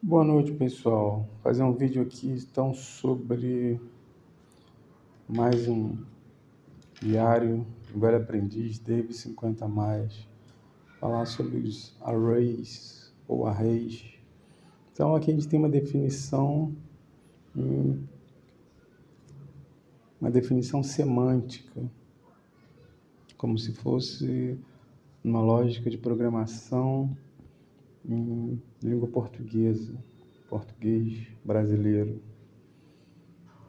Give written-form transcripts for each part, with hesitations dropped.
Boa noite, pessoal. Vou fazer um vídeo aqui então sobre mais um diário do velho aprendiz, David 50 mais. Falar sobre os arrays ou arrays. Então aqui a gente tem uma definição semântica, como se fosse uma lógica de programação em língua portuguesa, português brasileiro.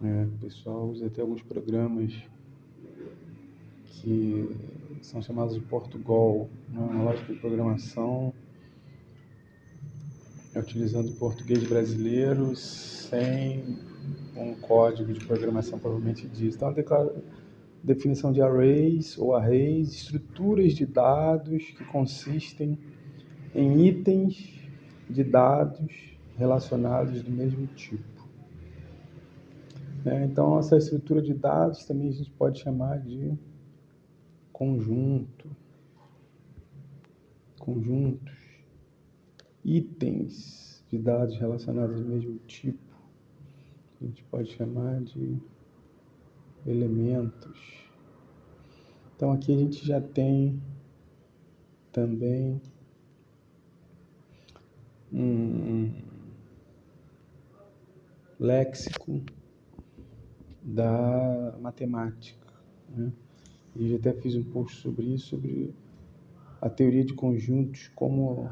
O pessoal usa até alguns programas que são chamados de Portugal, uma lógica de programação utilizando o português brasileiro sem um código de programação propriamente dito. Então, a definição de arrays ou arrays, estruturas de dados que consistem em itens de dados relacionados do mesmo tipo. Então, essa estrutura de dados também a gente pode chamar de conjuntos, itens de dados relacionados ao mesmo tipo, a gente pode chamar de elementos. Então aqui a gente já tem também um léxico da matemática, né? E eu até fiz um post sobre isso, sobre a teoria de conjuntos, como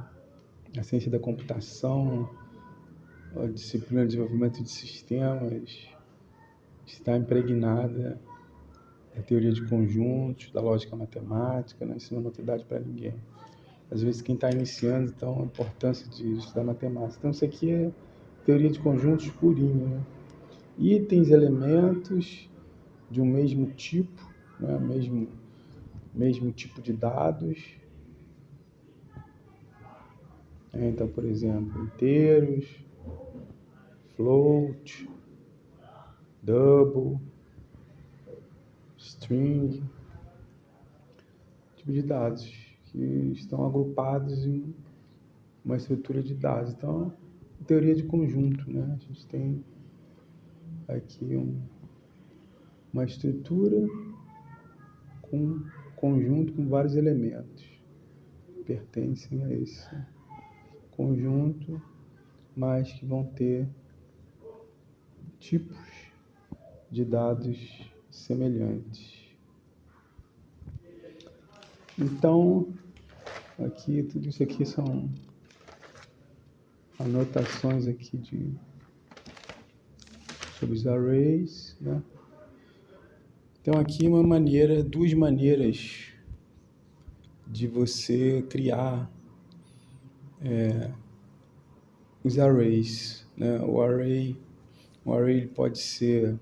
a ciência da computação, a disciplina de desenvolvimento de sistemas está impregnada da teoria de conjuntos, da lógica matemática, não ensina novidade para ninguém. Às vezes quem está iniciando, então, a importância de estudar matemática. Então isso aqui é teoria de conjuntos purinho, né? Itens, elementos de um mesmo tipo, né? mesmo tipo de dados. Então, por exemplo, inteiros, float, double, string, tipo de dados que estão agrupados em uma estrutura de dados. Então, teoria de conjunto, né? A gente tem aqui uma estrutura com um conjunto com vários elementos que pertencem a esse conjunto, mas que vão ter tipos de dados semelhantes. Então, aqui, tudo isso aqui são anotações aqui sobre os arrays, né? Então aqui duas maneiras de você criar os arrays, né? O array pode ser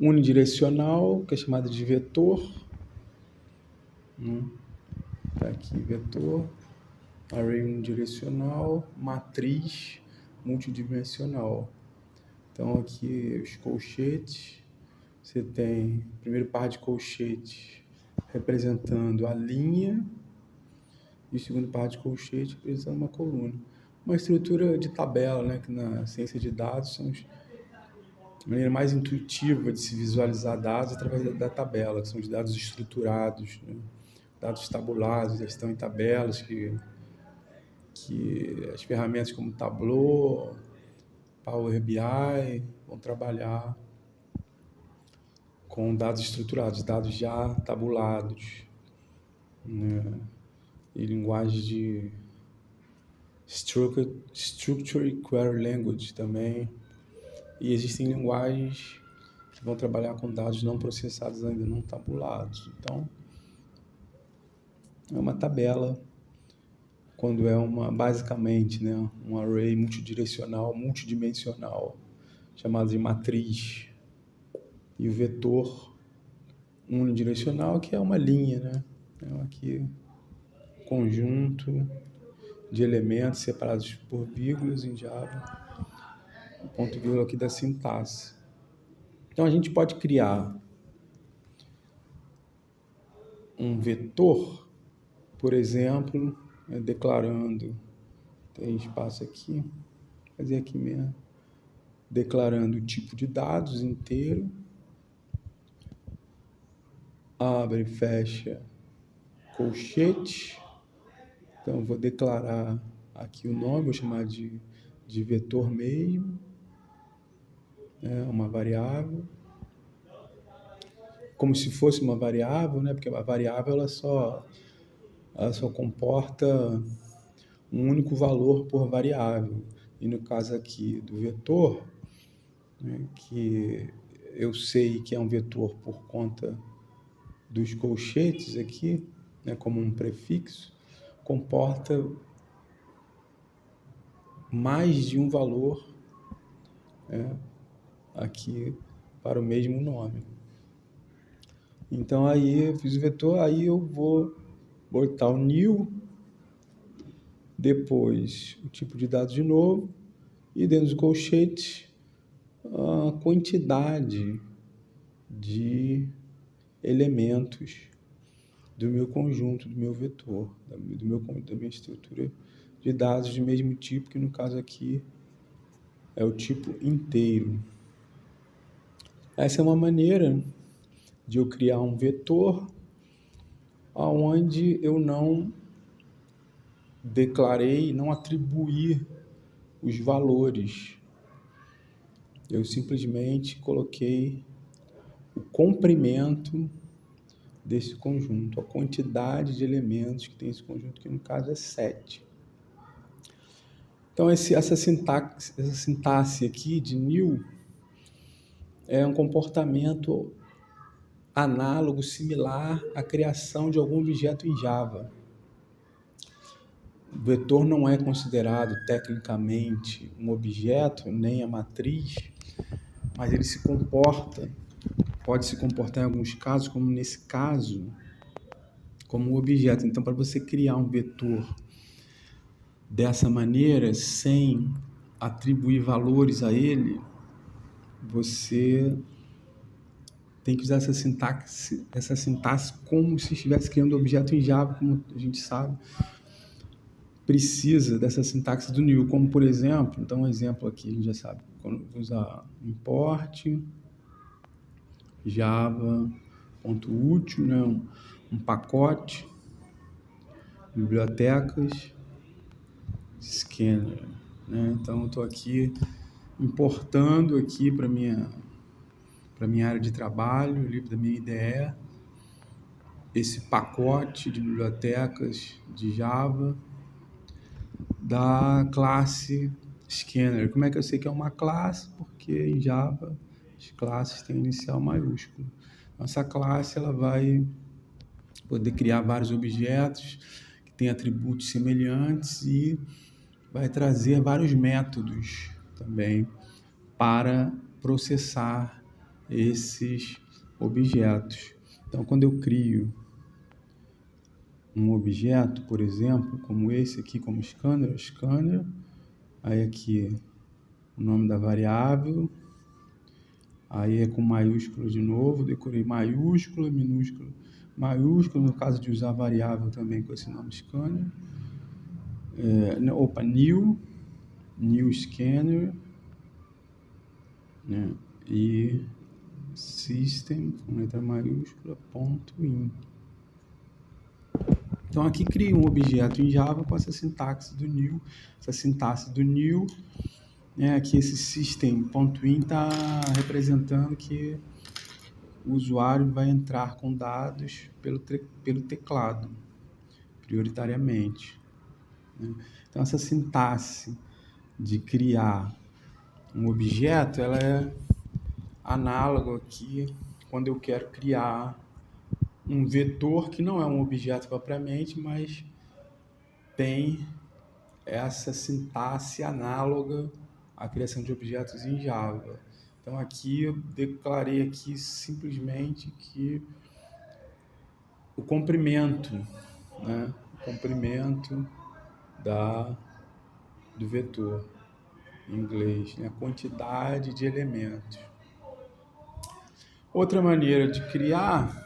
unidirecional, que é chamado de vetor, né? Tá aqui, vetor, array unidirecional, matriz multidimensional. Então aqui os colchetes, você tem o primeiro par de colchetes representando a linha e o segundo par de colchetes representando uma coluna. Uma estrutura de tabela, né, que na ciência de dados são a maneira mais intuitiva de se visualizar dados através da tabela, que são os dados estruturados, né? Dados tabulados, eles estão em tabelas que as ferramentas como Tableau, Power BI vão trabalhar com dados estruturados, dados já tabulados, né? E linguagem de Structured Query Language também. E existem linguagens que vão trabalhar com dados não processados, ainda não tabulados. Então, é uma tabela quando basicamente, né, um array multidimensional, chamado de matriz. E o vetor unidirecional, que é uma linha, né? Então, aqui, conjunto de elementos separados por vírgulas em Java, ponto e vírgula aqui da sintaxe. Então, a gente pode criar um vetor, por exemplo, declarando tem espaço aqui, vou fazer aqui mesmo, declarando o tipo de dados inteiro, abre e fecha colchete, então vou declarar aqui o nome, vou chamar de vetor mesmo, uma variável, como se fosse uma variável, né? Porque a variável ela só comporta um único valor por variável. E no caso aqui do vetor, né, que eu sei que é um vetor por conta dos colchetes aqui, né, como um prefixo, comporta mais de um valor, né, aqui para o mesmo nome. Então aí eu fiz o vetor, aí eu vou botar o new, depois o tipo de dados de novo, e dentro dos colchetes a quantidade de elementos do meu conjunto, do meu vetor, da minha estrutura de dados de mesmo tipo, que no caso aqui é o tipo inteiro. Essa é uma maneira de eu criar um vetor onde eu não declarei, não atribuí os valores. Eu simplesmente coloquei o comprimento desse conjunto, a quantidade de elementos que tem esse conjunto, que no caso é 7. Então, essa sintaxe aqui de new é um comportamento análogo, similar à criação de algum objeto em Java. O vetor não é considerado tecnicamente um objeto, nem a matriz, mas ele pode se comportar em alguns casos, como nesse caso, como um objeto. Então, para você criar um vetor dessa maneira, sem atribuir valores a ele, você tem que usar essa sintaxe como se estivesse criando um objeto em Java, como a gente sabe, precisa dessa sintaxe do new, como por exemplo, então um exemplo aqui, a gente já sabe, quando usar import java.util, né, um pacote, bibliotecas, scanner, né? Então eu estou aqui importando aqui para minha área de trabalho, o livro da minha IDE, esse pacote de bibliotecas de Java da classe Scanner. Como é que eu sei que é uma classe? Porque em Java as classes têm inicial maiúsculo. Essa classe ela vai poder criar vários objetos que têm atributos semelhantes e vai trazer vários métodos também para processar esses objetos. Então, quando eu crio um objeto, por exemplo, como esse aqui, como scanner, aí aqui o nome da variável, aí é com maiúsculo de novo, decorei maiúscula, minúscula, maiúscula, no caso de usar variável também com esse nome scanner, new scanner, né? E system, com letra maiúscula, .in. Então aqui crio um objeto em Java com essa sintaxe do new, né? Aqui esse system.in está representando que o usuário vai entrar com dados pelo teclado, prioritariamente, né? Então essa sintaxe de criar um objeto, ela é análoga aqui quando eu quero criar um vetor que não é um objeto propriamente, mas tem essa sintaxe análoga à criação de objetos em Java. Então aqui eu declarei aqui simplesmente que o comprimento, né? O comprimento do vetor em inglês, né? A quantidade de elementos. Outra maneira de criar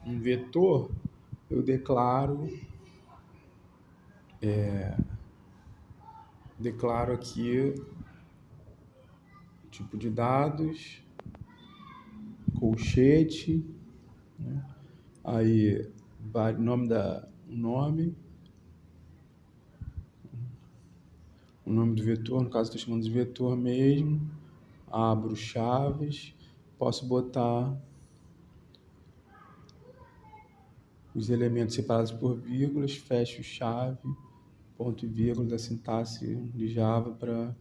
um vetor eu declaro aqui tipo de dados, colchete, né? Aí o nome do vetor, no caso estou chamando de vetor mesmo, abro chaves, posso botar os elementos separados por vírgulas, fecho chave, ponto e vírgula da sintaxe de Java para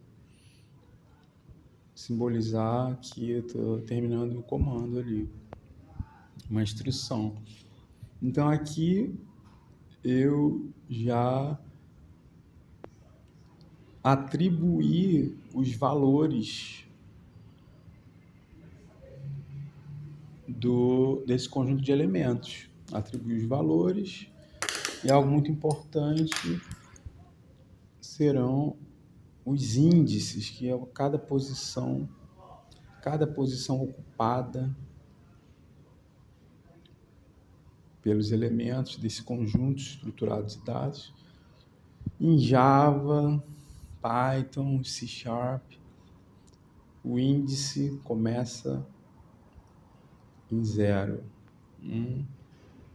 simbolizar que eu estou terminando o comando ali, uma instrução. Então aqui eu já atribuí os valores desse conjunto de elementos. Atribuir os valores e algo muito importante serão os índices, que é cada posição ocupada pelos elementos desse conjunto estruturado de dados. Em Java, Python, C#, o índice começa em 0. 1,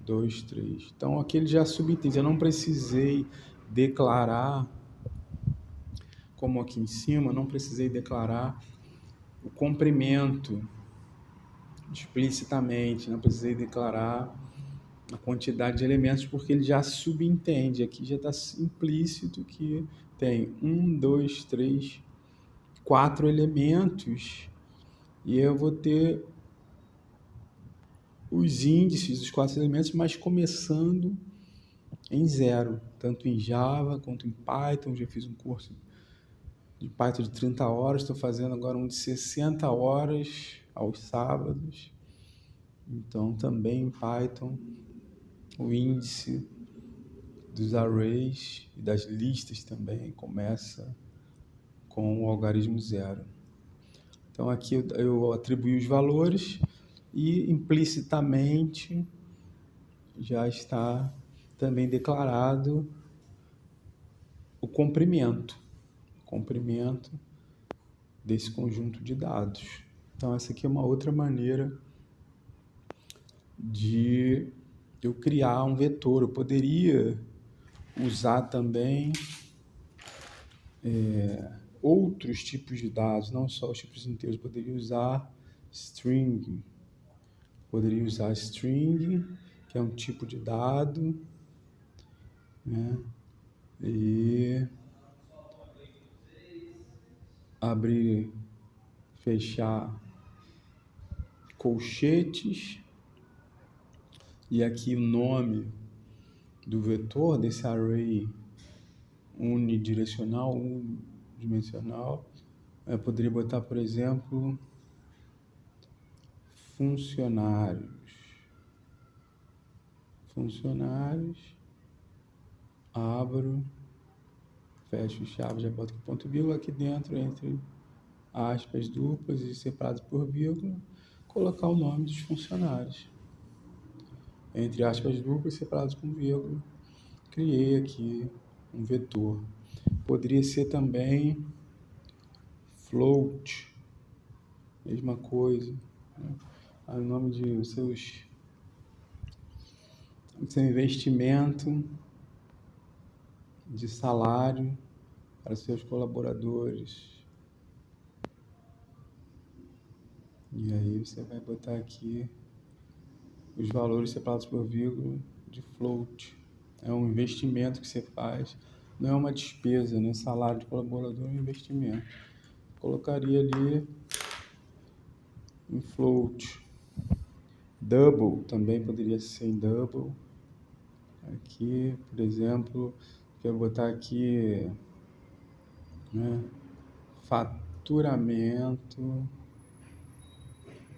2, 3. Então, aqui ele já subentende. Eu não precisei declarar, como aqui em cima, não precisei declarar o comprimento explicitamente, não precisei declarar a quantidade de elementos, porque ele já subentende. Aqui já está implícito que tem 1, 2, 3, 4 elementos, e eu vou ter os índices dos 4 elementos, mas começando em 0, tanto em Java quanto em Python. Já fiz um curso de Python de 30 horas, estou fazendo agora um de 60 horas aos sábados. Então, também em Python, o índice dos arrays e das listas também começa com o algarismo 0. Então, aqui eu atribuí os valores e implicitamente já está também declarado o comprimento desse conjunto de dados. Então, essa aqui é uma outra maneira de eu criar um vetor. Eu poderia usar também outros tipos de dados, não só os tipos inteiros. Eu poderia usar string, que é um tipo de dado, né? E abrir, fechar colchetes, e aqui o nome do vetor desse array unidimensional, eu poderia botar, por exemplo, funcionários, abro, fecho chave, já boto ponto e vírgula aqui dentro, entre aspas duplas e separados por vírgula, colocar o nome dos funcionários, entre aspas duplas separados por vírgula. Criei aqui um vetor. Poderia ser também float, mesma coisa, né? O nome de seu investimento de salário para seus colaboradores. E aí você vai botar aqui os valores separados por vírgula de float. É um investimento que você faz, não é uma despesa, né? Salário de colaborador é um investimento. Colocaria ali em float. Double também poderia ser em double. Aqui, por exemplo, quero botar aqui, né, faturamento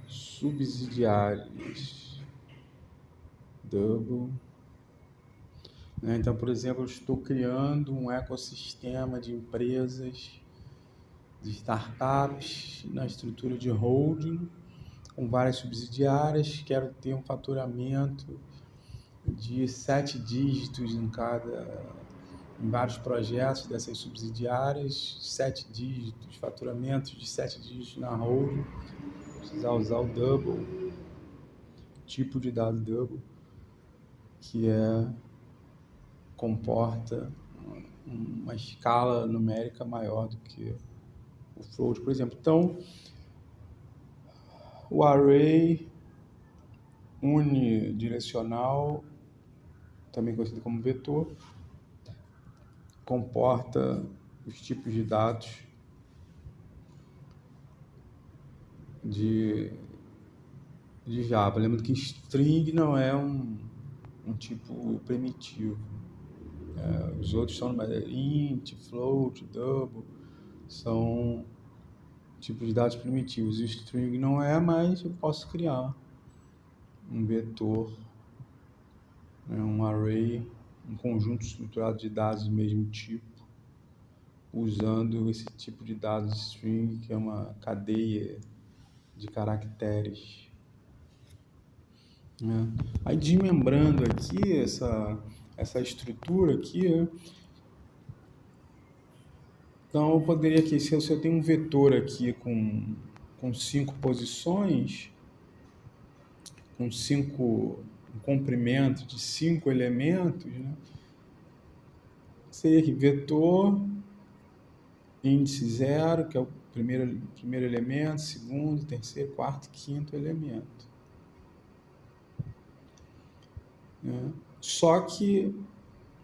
subsidiários. Double. Então, por exemplo, eu estou criando um ecossistema de empresas, de startups, na estrutura de holding, com várias subsidiárias. Quero ter um faturamento de 7 dígitos em vários projetos dessas subsidiárias, 7 dígitos, faturamentos de 7 dígitos na holding, precisar usar o double, tipo de dado double, que comporta uma escala numérica maior do que o float, por exemplo. Então, o array unidirecional, também conhecido como vetor, comporta os tipos de dados de Java. Lembra que string não é um tipo primitivo. Os outros são int, float, double, são tipos de dados primitivos. O string não é, mas eu posso criar um vetor, um array, um conjunto estruturado de dados do mesmo tipo, usando esse tipo de dados string, que é uma cadeia de caracteres. Aí, desmembrando aqui essa estrutura aqui, então eu poderia aqui, se eu tenho um vetor aqui com 5 posições, com um comprimento de 5 elementos, seria aqui vetor índice 0, que é o primeiro elemento, segundo, terceiro, quarto, quinto elemento. Só que,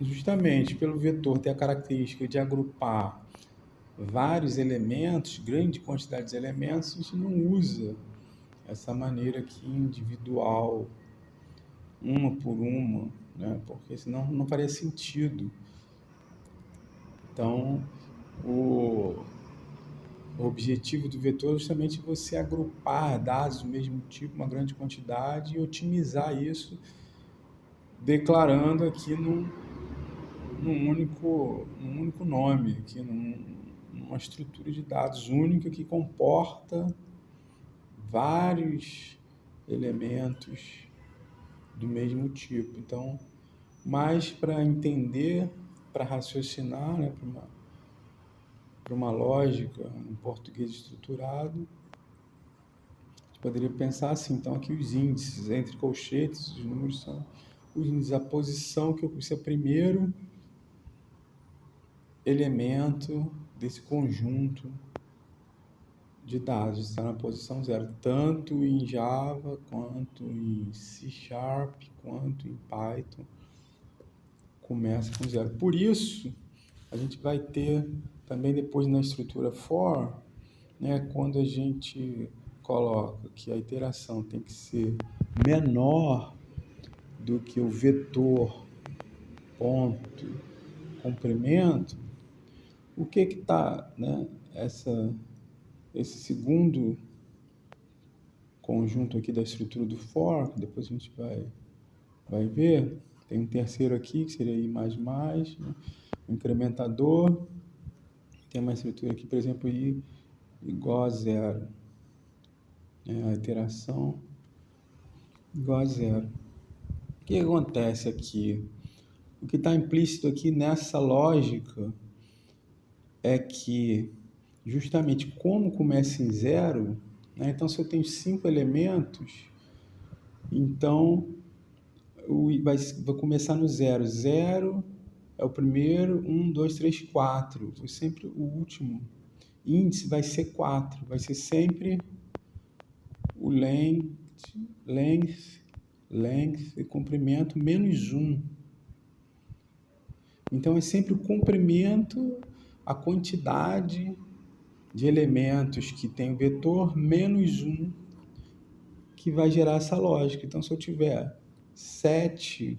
justamente pelo vetor ter a característica de agrupar vários elementos, grande quantidade de elementos, a gente não usa essa maneira aqui individual, uma por uma, porque senão não faria sentido. Então, o objetivo do vetor é justamente você agrupar dados do mesmo tipo, uma grande quantidade, e otimizar isso, declarando aqui num único nome, aqui numa estrutura de dados única que comporta vários elementos do mesmo tipo. Então, mais para entender, para raciocinar, para uma lógica em português estruturado, a gente poderia pensar assim. Então, aqui os índices, entre colchetes, os números são os índices, a posição que ocupa o primeiro elemento desse conjunto de dados, está na posição 0, tanto em Java, quanto em C#, quanto em Python, começa com 0. Por isso, a gente vai ter também depois na estrutura for, quando a gente coloca que a iteração tem que ser menor do que o vetor ponto comprimento, o que está, esse segundo conjunto aqui da estrutura do for, que depois a gente vai ver. Tem um terceiro aqui, que seria I++, um incrementador. Tem uma estrutura aqui, por exemplo, I igual a 0. A iteração igual a 0. O que acontece aqui? O que está implícito aqui nessa lógica é que, justamente como começa em 0, então se eu tenho 5 elementos, então vai começar no 0. 0 é o primeiro, 1, 2, 3, 4. Foi sempre o último. Índice vai ser 4. Vai ser sempre o length e comprimento menos 1. Então, é sempre o comprimento, a quantidade de elementos que tem o vetor menos 1 que vai gerar essa lógica. Então, se eu tiver 7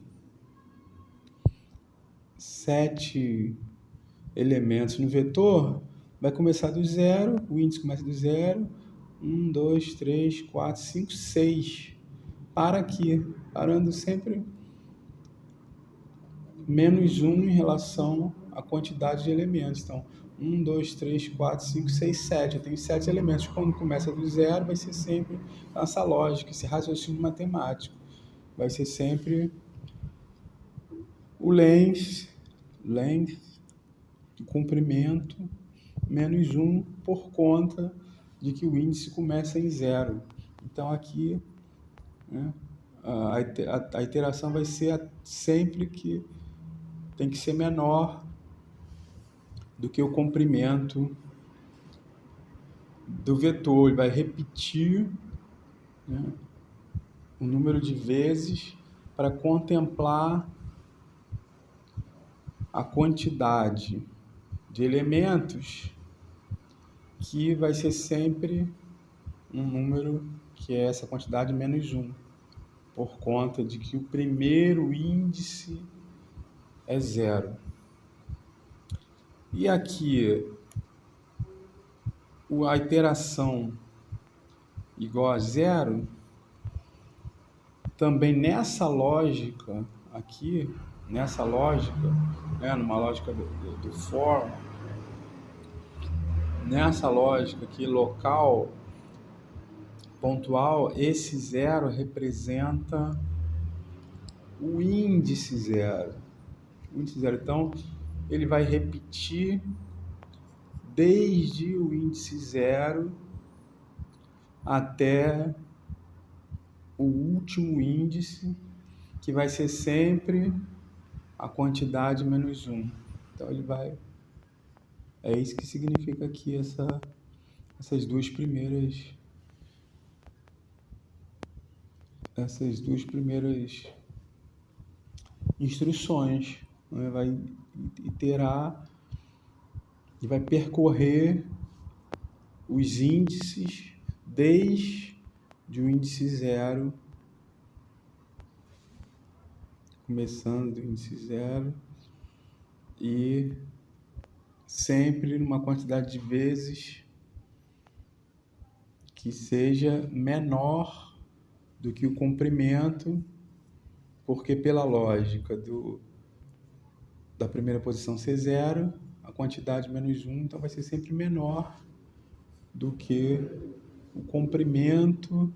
elementos no vetor, vai começar do 0, o índice começa do 0, 1, 2, 3, 4, 5, 6. Para aqui, parando sempre menos 1 em relação à quantidade de elementos. Então, 1, 2, 3, 4, 5, 6, 7. Eu tenho 7 elementos. Quando começa do 0, vai ser sempre essa lógica, esse raciocínio matemático. Vai ser sempre o length, o comprimento, menos 1 por conta de que o índice começa em 0. Então, aqui, né, a iteração vai ser sempre que tem que ser menor do que o comprimento do vetor. Ele vai repetir, né, o número de vezes para contemplar a quantidade de elementos, que vai ser sempre um número que é essa quantidade menos 1, por conta de que o primeiro índice é 0. E aqui, a iteração igual a 0, também nessa lógica aqui, né, numa lógica do for, nessa lógica aqui local, pontual, esse 0 representa o índice 0. Então, ele vai repetir desde o índice 0 até o último índice, que vai ser sempre a quantidade menos 1. Então, ele vai... É isso que significa aqui essas duas primeiras instruções, né? Vai iterar e vai percorrer os índices desde o índice 0, começando do índice 0, e sempre numa quantidade de vezes que seja menor do que o comprimento, porque pela lógica da primeira posição ser 0, a quantidade menos 1, então vai ser sempre menor do que o comprimento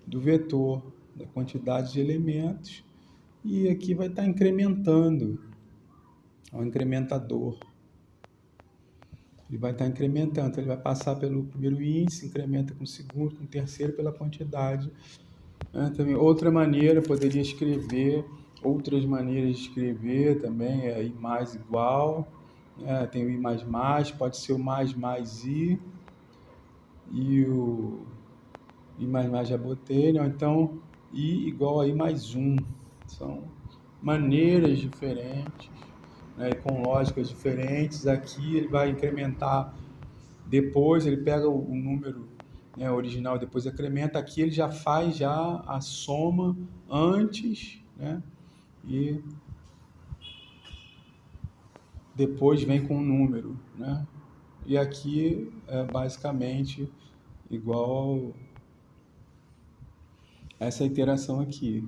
do vetor, da quantidade de elementos, e aqui vai estar incrementando, é um incrementador. Ele vai estar incrementando, ele vai passar pelo primeiro índice, incrementa com o segundo, com o terceiro, pela quantidade. Também, outra maneira, poderia escrever, outras maneiras de escrever também, é I mais igual, tem o I mais, pode ser o mais I, e o I mais já botei, né? Então, I igual a I mais 1. São maneiras diferentes, né, com lógicas diferentes. Aqui ele vai incrementar depois, ele pega o número, né, original, depois incrementa. Aqui ele já faz a soma antes, né, e depois vem com o número, né? E aqui é basicamente igual essa iteração aqui,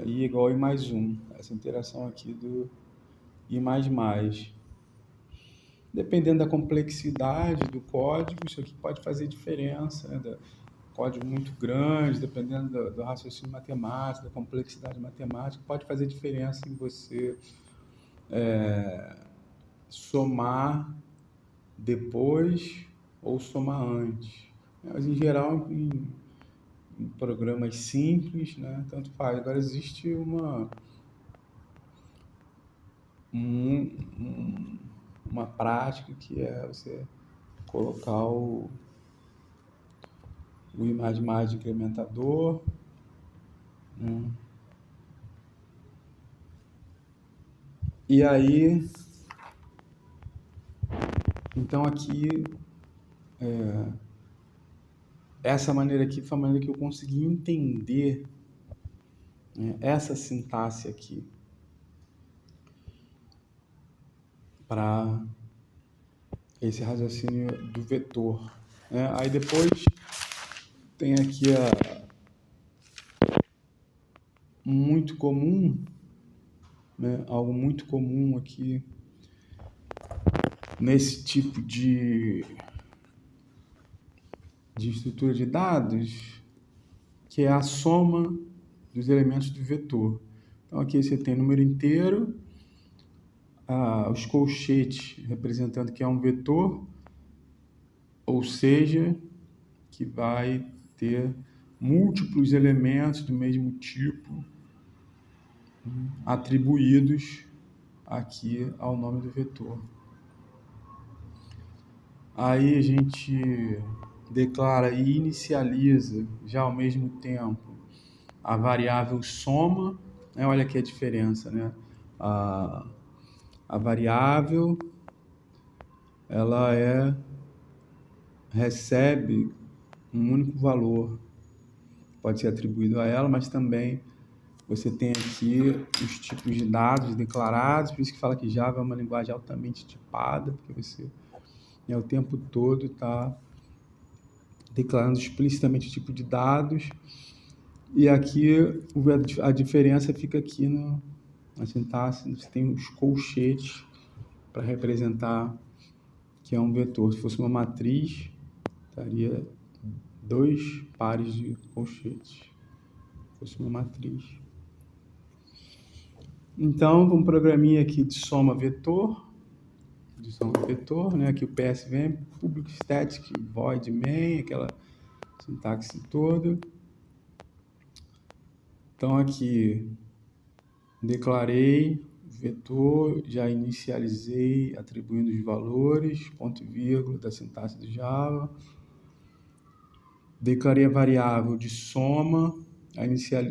I igual a I mais 1, essa interação aqui do I mais. Dependendo da complexidade do código, isso aqui pode fazer diferença, né? Código muito grande, dependendo do raciocínio matemático, da complexidade matemática, pode fazer diferença em você somar depois ou somar antes. Mas, em geral, em programas simples, né, tanto faz. Agora, existe uma prática que é você colocar o I mais de incrementador, né? E aí, então aqui, essa maneira aqui foi a maneira que eu consegui entender, né, essa sintaxe aqui para esse raciocínio do vetor, né? Aí depois tem aqui muito comum, né, algo muito comum aqui nesse tipo de estrutura de dados, que é a soma dos elementos do vetor. Então, aqui você tem número inteiro, os colchetes representando que é um vetor, ou seja, que vai ter múltiplos elementos do mesmo tipo atribuídos aqui ao nome do vetor. Aí a gente declara e inicializa já ao mesmo tempo a variável soma, né? Olha aqui a diferença, né? A variável, ela recebe um único valor, pode ser atribuído a ela, mas também você tem aqui os tipos de dados declarados, por isso que fala que Java é uma linguagem altamente tipada, porque você o tempo todo está declarando explicitamente o tipo de dados. E aqui a diferença fica aqui na sintaxe, você tem os colchetes para representar que é um vetor. Se fosse uma matriz, estaria 2 pares de colchetes. Se fosse uma matriz. Então, um programinha aqui de soma vetor, né? Aqui o PS vem, public static void main, aquela sintaxe toda. Então, aqui declarei vetor, já inicializei atribuindo os valores, ponto e vírgula da sintaxe do Java. Declarei a variável de soma,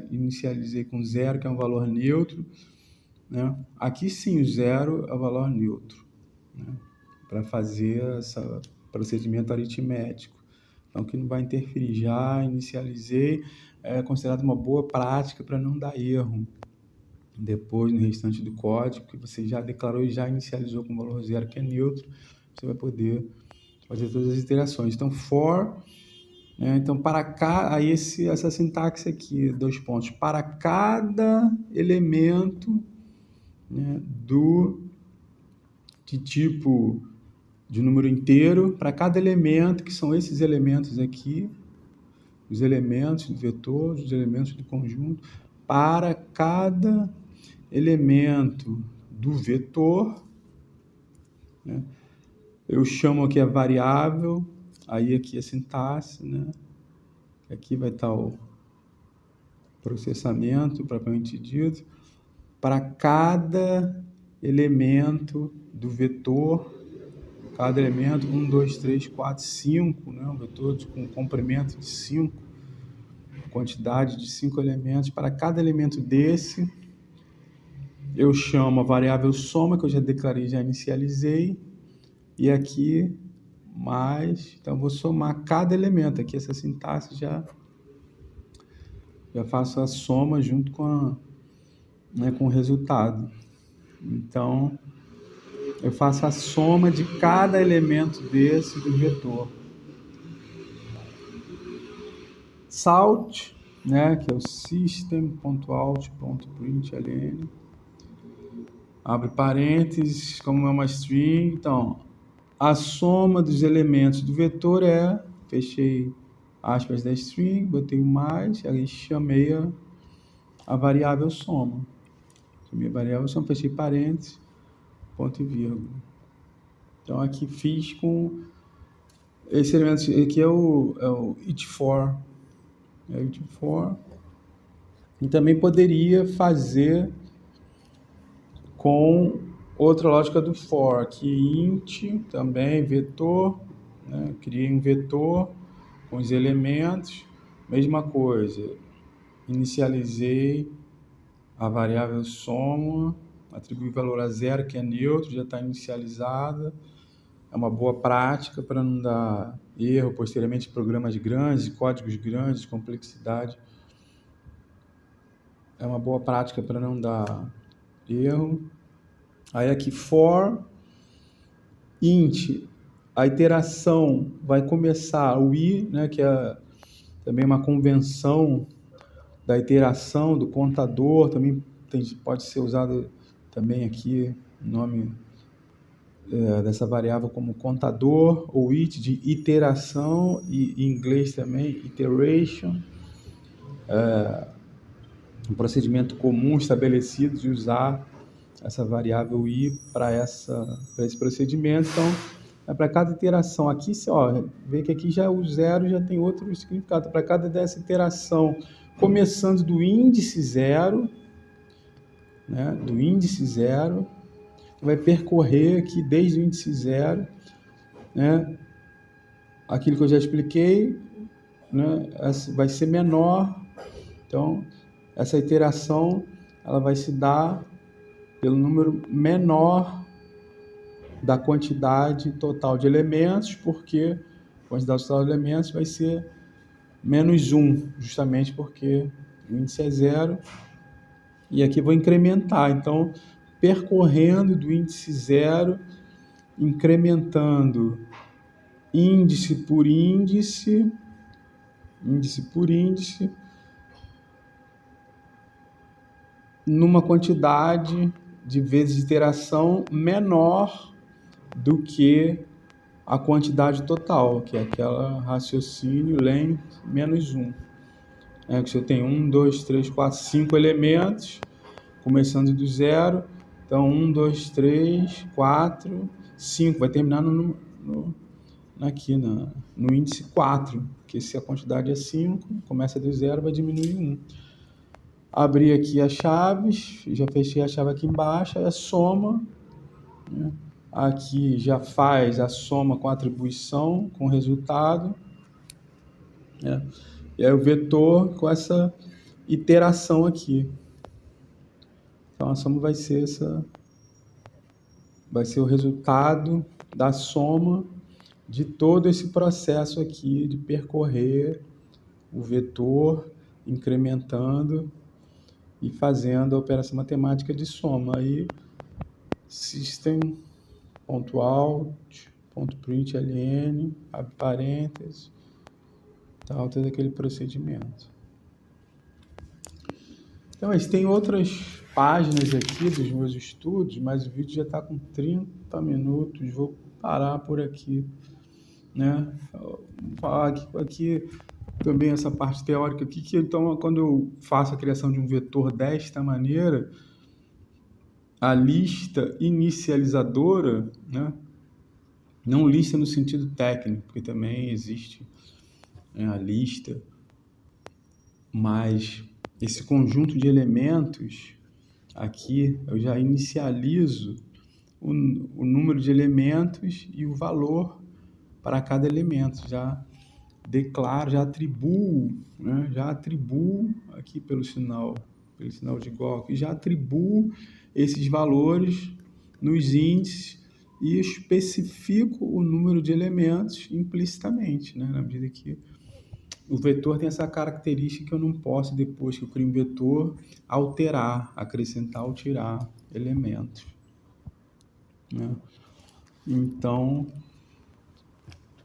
inicializei com 0, que é um valor neutro, né? Aqui sim, o 0 é o valor neutro, né? Para fazer esse procedimento aritmético. Então, que não vai interferir. Já inicializei, é considerado uma boa prática para não dar erro depois no restante do código, que você já declarou e já inicializou com o valor 0, que é neutro, você vai poder fazer todas as iterações. Então, for, então para aí essa sintaxe aqui, 2 pontos, para cada elemento, né, de tipo de número inteiro, para cada elemento, que são esses elementos aqui, os elementos do vetor, os elementos do conjunto, para cada elemento do vetor, né? Eu chamo aqui a variável, aí aqui a sintaxe, né? Aqui vai estar o processamento propriamente dito, para cada elemento do vetor, cada elemento, 1, 2, 3, 4, 5, né? Um vetor com comprimento de 5, quantidade de 5 elementos. Para cada elemento desse, eu chamo a variável soma, que eu já declarei, já inicializei, e aqui mais, então vou somar cada elemento, aqui essa sintaxe já faço a soma junto com com o resultado. Então, eu faço a soma de cada elemento desse do vetor. Salt, né, que é o system.out.println, abre parênteses, como é uma string, então, a soma dos elementos do vetor fechei aspas da string, botei o mais, aí chamei a variável soma. Chamei a variável soma, fechei parênteses, ponto e vírgula. Então, aqui fiz com esse elemento, aqui é o it for. É o it for. E também poderia fazer com outra lógica do for, aqui int, também vetor, né? Criei um vetor com os elementos, mesma coisa, inicializei a variável soma, atribuí valor a 0, que é neutro, já está inicializada, é uma boa prática para não dar erro posteriormente em programas grandes, códigos grandes, complexidade, é uma boa prática para não dar erro. Aí aqui for, int, a iteração vai começar o i, né, que é também uma convenção da iteração do contador, também pode ser usado também aqui o nome dessa variável como contador, ou it de iteração, e em inglês também iteration. um procedimento comum estabelecido de usar essa variável i para esse procedimento. Então, para cada iteração aqui, ó, vê que aqui já o zero já tem outro significado. Para cada dessa iteração, começando do índice zero, né, do índice zero, vai percorrer aqui desde o índice zero, né, aquilo que eu já expliquei, né, vai ser menor. Então, essa iteração ela vai se dar pelo número menor da quantidade total de elementos, porque a quantidade total de elementos vai ser menos 1, justamente porque o índice é zero. E aqui vou incrementar. Então, percorrendo do índice zero, incrementando índice por índice, numa quantidade de vezes de iteração menor do que a quantidade total, que é aquela raciocínio length menos 1. Que você tem 1, 2, 3, 4, 5 elementos, começando do zero. Então, 1, 2, 3, 4, 5. Vai terminar aqui no índice 4, que se a quantidade é 5, começa do zero, vai diminuir 1. Abri aqui as chaves, já fechei a chave aqui embaixo, é a soma, né? Aqui já faz a soma com atribuição, com resultado, né? E aí o vetor com essa iteração aqui. Então a soma vai ser o resultado da soma de todo esse processo aqui de percorrer o vetor, incrementando e fazendo a operação matemática de soma. Aí system.out.println, abre parênteses, tal, todo aquele procedimento. Então, mas tem outras páginas aqui dos meus estudos, mas o vídeo já está com 30 minutos, vou parar por aqui, né? Vou falar aqui também essa parte teórica aqui, que então quando eu faço a criação de um vetor desta maneira, a lista inicializadora, né? Não lista no sentido técnico, porque também existe, né, a lista, mas esse conjunto de elementos aqui, eu já inicializo o número de elementos e o valor para cada elemento, já declaro, já atribuo, né? Já atribuo aqui pelo sinal de igual aqui, já atribuo esses valores nos índices e especifico o número de elementos implicitamente, né? Na medida que o vetor tem essa característica que eu não posso, depois que eu crio um vetor, alterar, acrescentar ou tirar elementos, né? Então,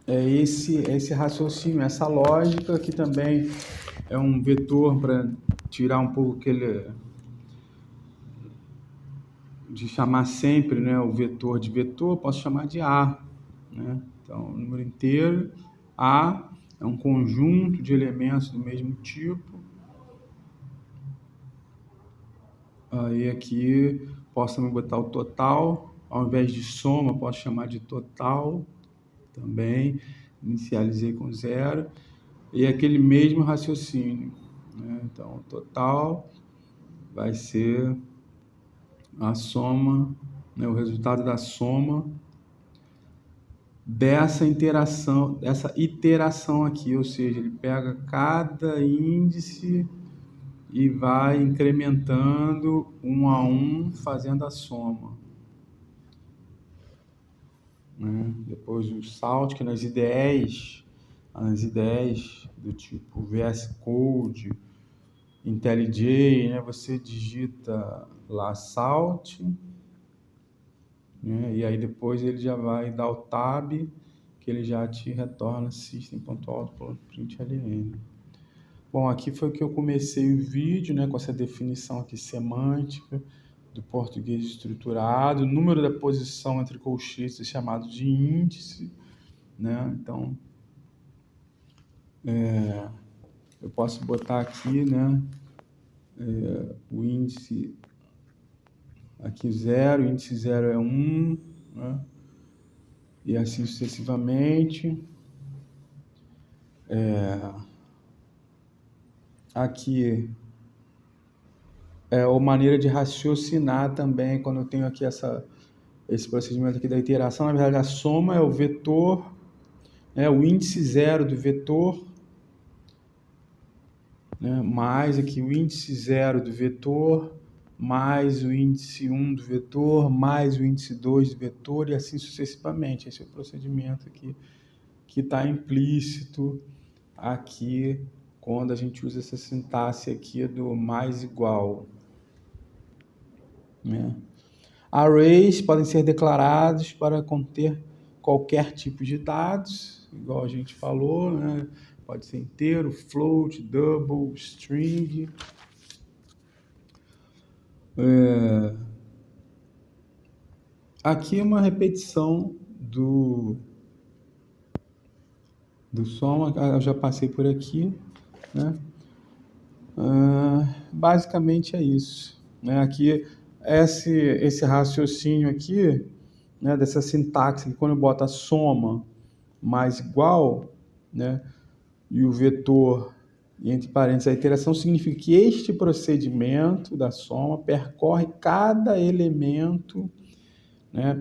é esse raciocínio, essa lógica, que também é um vetor para tirar um pouco aquele de chamar sempre, né, o vetor de vetor, posso chamar de A, né? Então, o número inteiro, A, é um conjunto de elementos do mesmo tipo. Aí aqui posso também botar o total, ao invés de soma, posso chamar de total também, inicializei com zero, e aquele mesmo raciocínio, né? Então, o total vai ser a soma, né, o resultado da soma dessa iteração aqui, ou seja, ele pega cada índice e vai incrementando um a um, fazendo a soma, né? Depois o salt, que nas IDEs do tipo VS Code, IntelliJ, né, você digita lá salt, né, e aí depois ele já vai dar o tab, que ele já te retorna system.out.println. Bom, aqui foi que eu comecei o vídeo, né, com essa definição aqui semântica do português estruturado, o número da posição entre colchetes é chamado de índice, né? Então, eu posso botar aqui, né, o índice aqui 0, o índice 0 é 1, né? E assim sucessivamente. Aqui é a maneira de raciocinar também, quando eu tenho aqui esse procedimento aqui da iteração. Na verdade, a soma é o vetor, o índice 0 do vetor, né, mais aqui o índice 0 do vetor, mais o índice 1 do vetor, mais o índice 2 do vetor, e assim sucessivamente. Esse é o procedimento aqui que está implícito aqui quando a gente usa essa sintaxe aqui do mais igual, né? Arrays podem ser declarados para conter qualquer tipo de dados, igual a gente falou, né? Pode ser inteiro, float, double, string. Aqui é uma repetição do soma, eu já passei por aqui, né? Basicamente é isso, né? Aqui, esse raciocínio aqui, né, dessa sintaxe, que quando eu boto a soma mais igual, né, e o vetor, e entre parênteses, a iteração, significa que este procedimento da soma percorre cada elemento, né,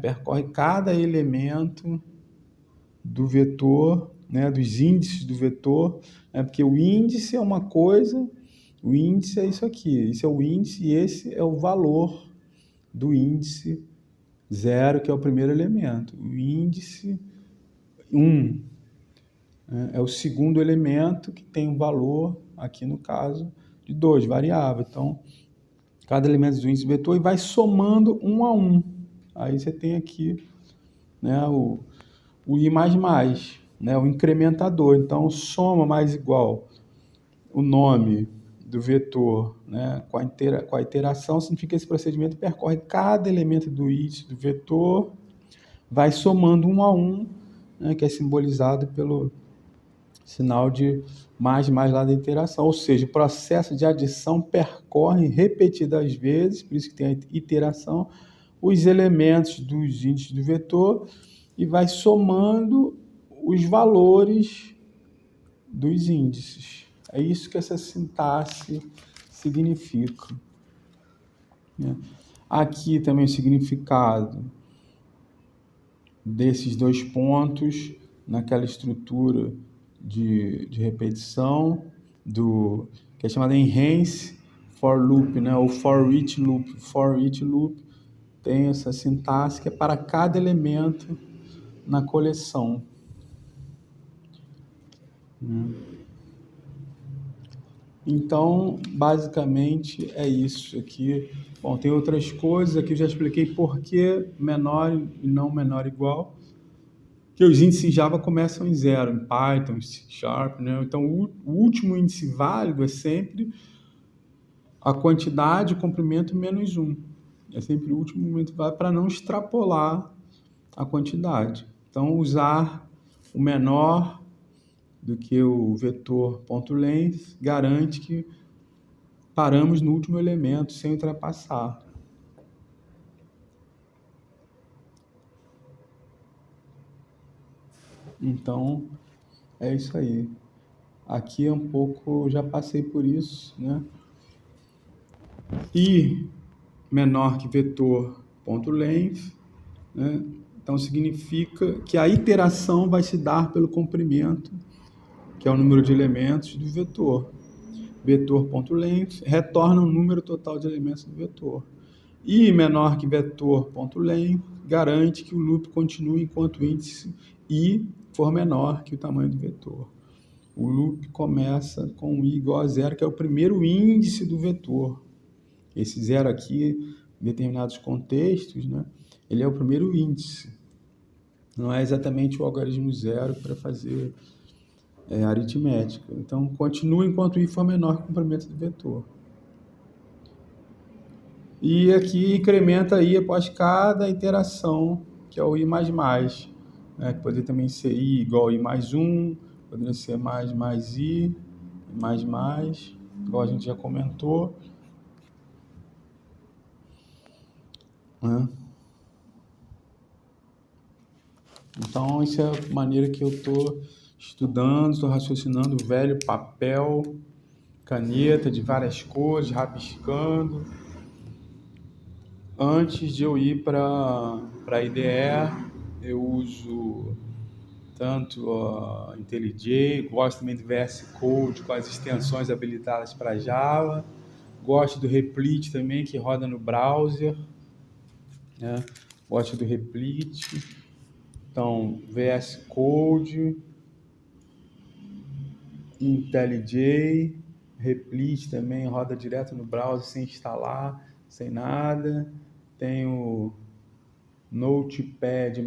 do vetor, né, dos índices do vetor, né, porque o índice é uma coisa, o índice é isso aqui, isso é o índice e esse é o valor do índice 0, que é o primeiro elemento. O índice 1, né, é o segundo elemento que tem um valor, aqui no caso, de 2, variável. Então, cada elemento do índice do vetor e vai somando um a um. Aí você tem aqui, né, o I++, né, o incrementador. Então, soma mais igual o nome do vetor, né, com a iteração, significa que esse procedimento percorre cada elemento do índice do vetor, vai somando um a um, né, que é simbolizado pelo sinal de mais lá da iteração. Ou seja, o processo de adição percorre repetidas vezes, por isso que tem a iteração, os elementos dos índices do vetor e vai somando os valores dos índices. É isso que essa sintaxe significa, né? Aqui também o significado desses dois pontos naquela estrutura de repetição que é chamada enhance for loop, né? Ou for each loop. For each loop tem essa sintaxe que é para cada elemento na coleção, né? Então, basicamente é isso aqui. Bom, tem outras coisas aqui, eu já expliquei por que menor e não menor igual, que os índices em Java começam em 0, em Python, em C Sharp, né? Então, o último índice válido é sempre a quantidade, o comprimento menos 1. É sempre o último momento válido para não extrapolar a quantidade. Então, usar o menor do que o vetor .length garante que paramos no último elemento sem ultrapassar. Então, é isso aí. Aqui é um pouco, já passei por isso, né? I menor que vetor.length, né? Então, significa que a iteração vai se dar pelo comprimento, que é o número de elementos do vetor. Vetor.length retorna o número total de elementos do vetor. I menor que vetor.length garante que o loop continue enquanto o índice I for menor que o tamanho do vetor. O loop começa com I igual a 0, que é o primeiro índice do vetor. Esse 0 aqui, em determinados contextos, né, ele é o primeiro índice. Não é exatamente o algarismo 0 para fazer aritmética. Então, continua enquanto I for menor que o comprimento do vetor. E aqui incrementa I após cada iteração, que é o I++, né? Que poderia também ser I igual a I mais 1, poderia ser mais I, mais, igual a gente já comentou, né? Então, essa é a maneira que eu estou estudando, estou raciocinando, velho papel, caneta de várias cores, rabiscando. Antes de eu ir para a IDE, eu uso tanto a IntelliJ, gosto também do VS Code com as extensões habilitadas para Java, gosto do Replit também, que roda no browser, né? Gosto do Replit, então VS Code, IntelliJ, Replit também roda direto no browser sem instalar, sem nada. Tenho Notepad++,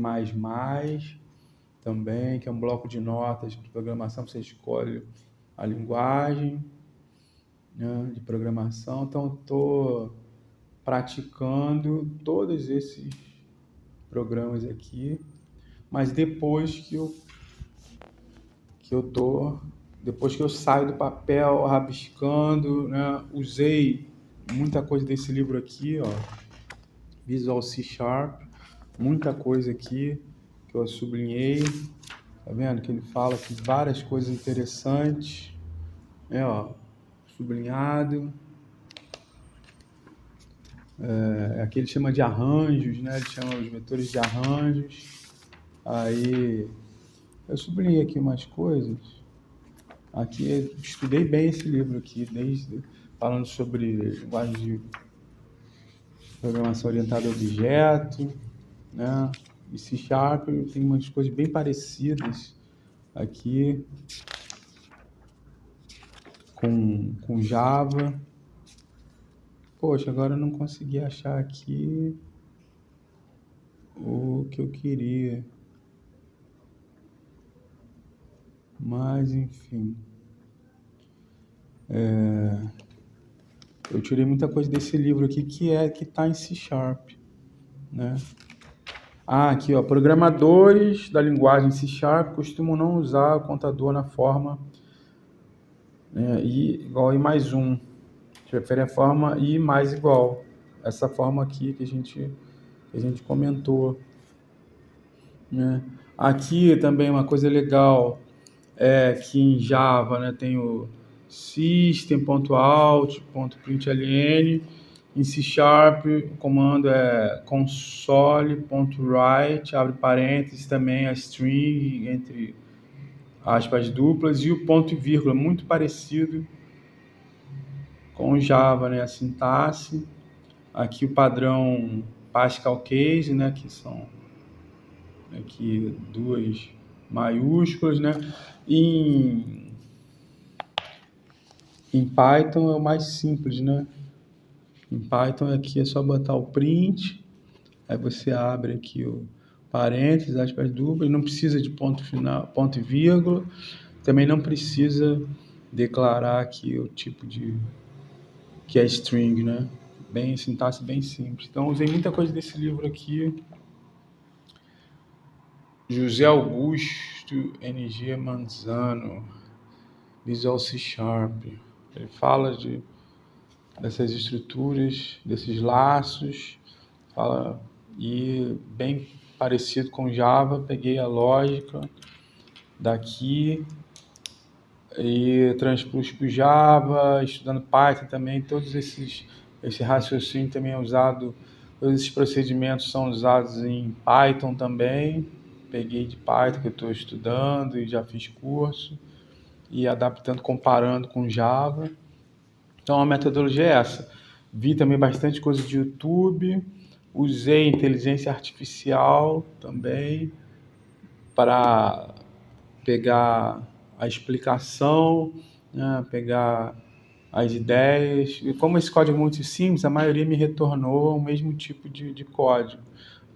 também, que é um bloco de notas de programação, você escolhe a linguagem, né, de programação. Então, estou praticando todos esses programas aqui, mas depois que eu saio do papel, rabiscando, né, usei muita coisa desse livro aqui, ó, Visual C Sharp, muita coisa aqui que eu sublinhei. Tá vendo que ele fala aqui várias coisas interessantes, né, ó, sublinhado. Aqui ele chama de arranjos, né? Ele chama os vetores de arranjos. Aí eu sublinhei aqui umas coisas. Aqui eu estudei bem esse livro aqui, desde falando sobre linguagem de programação orientada a objeto, né? E C Sharp tem umas coisas bem parecidas aqui com Java. Poxa, agora eu não consegui achar aqui o que eu queria. Mas, enfim. Eu tirei muita coisa desse livro aqui que está em C Sharp, né? Aqui, ó. Programadores da linguagem C Sharp costumam não usar o contador na forma I igual a I mais 1. Prefere a forma I mais igual. Essa forma aqui que a gente comentou, né? Aqui também uma coisa legal é que em Java, né, tem o system.out.println. Em C Sharp, o comando é console.write, abre parênteses, também a string entre aspas duplas, e o ponto e vírgula, muito parecido com o Java, né, a sintaxe. Aqui o padrão Pascal Case, né, que são aqui duas maiúsculas, né? Em Python é o mais simples, né? Em Python aqui é só botar o print, aí você abre aqui o parênteses, aspas duplas, não precisa de ponto final, ponto e vírgula, também não precisa declarar aqui o tipo que é string, né? Bem, sintaxe bem simples. Então usei muita coisa desse livro aqui. José Augusto NG Manzano, Visual C Sharp. Ele fala dessas estruturas, desses laços, fala, e bem parecido com Java, peguei a lógica daqui e transpus para o Java, estudando Python também, esse raciocínio também é usado, todos esses procedimentos são usados em Python também, peguei de Python que eu estou estudando e já fiz curso, e adaptando, comparando com Java. Então a metodologia é essa. Vi também bastante coisa de YouTube, usei inteligência artificial também para pegar a explicação, né, pegar as ideias. E como esse código é muito simples, a maioria me retornou o mesmo tipo de código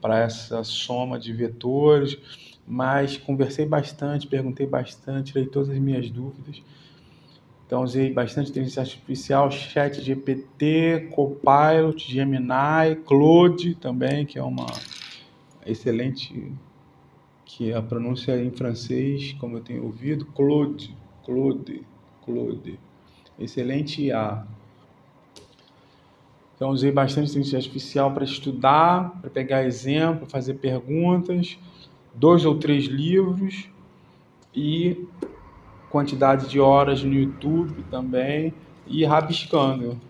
para essa soma de vetores, mas conversei bastante, perguntei bastante, tirei todas as minhas dúvidas. Então, usei bastante inteligência artificial, ChatGPT, Copilot, Gemini, Claude também, que é uma excelente, que a pronúncia em francês, como eu tenho ouvido, Claude, excelente IA. Então, usei bastante inteligência artificial para estudar, para pegar exemplo, fazer perguntas, 2 ou 3 livros e quantidade de horas no YouTube também e rabiscando,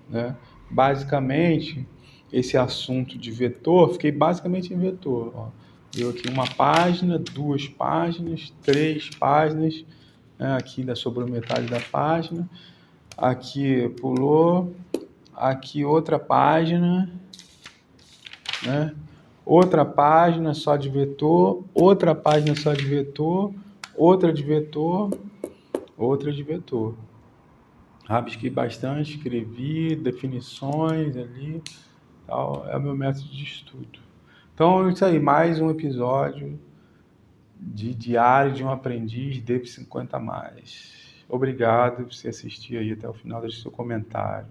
né? Basicamente, esse assunto de vetor, fiquei basicamente em vetor. Ó. Deu aqui uma página, 2 páginas, 3 páginas, né? Aqui sobrou metade da página. Aqui pulou, aqui outra página, né? Outra página só de vetor, outra página só de vetor, outra de vetor, outra de vetor. Rabisquei bastante, escrevi definições ali, tal. É o meu método de estudo. Então, é isso aí, mais um episódio de Diário de um Aprendiz DEP 50+. Obrigado por você assistir aí até o final, deixe seu comentário.